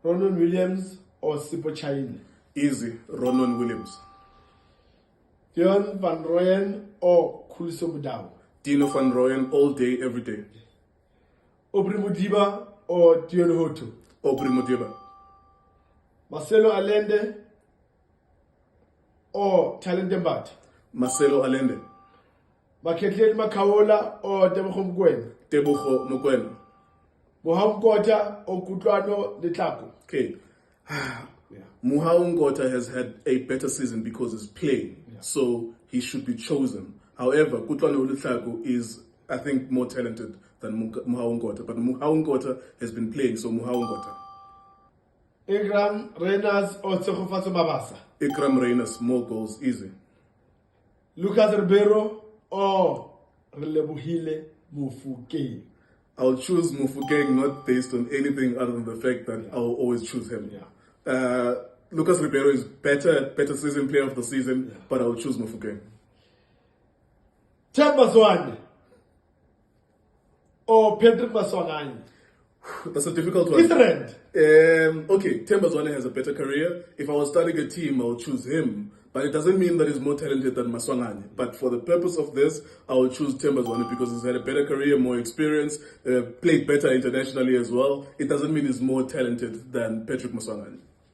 Ronan Williams or Sipo Chaine? Easy, Ronan Williams. Dion van Rooyen or Khuliso Budau? Dino van Rooyen all day, every day. Aubrey Modiba or Dion Hotu? Aubrey Modiba. Marcelo Allende or Talente Mbati? Marcelo Allende. Maketleni Makaola or Tebogo Mokoena? Tebogo Mokoena. Mohau Nkotha or Kutlwano Letlaku? Okay. Mohau Nkotha has had a better season because he's playing, so he should be chosen. However, Kutlwano Letlaku is, I think, more talented than Mohau Nkotha, but Mohau Nkotha has been playing, so Mohau Nkotha. Ikram Reyners or Tsegofatso Mabasa? Ikram Reyners, more goals, easy. Lucas Ribeiro or Relebohile Mufukeng? I'll choose Mufukeng not based on anything other than the fact that I'll always choose him. Lucas Ribeiro is better season player of the season, but I'll choose Mufukeng. Themba Zwane or Patrick Maswanganyi? That's a difficult one. Different. Okay, Themba Zwane has a better career. If I was starting a team, I'll choose him. But it doesn't mean that he's more talented than Maswanganyi. But for the purpose of this, I will choose Themba Zwane because he's had a better career, more experience, played better internationally as well. It doesn't mean he's more talented than Patrick Maswanganyi.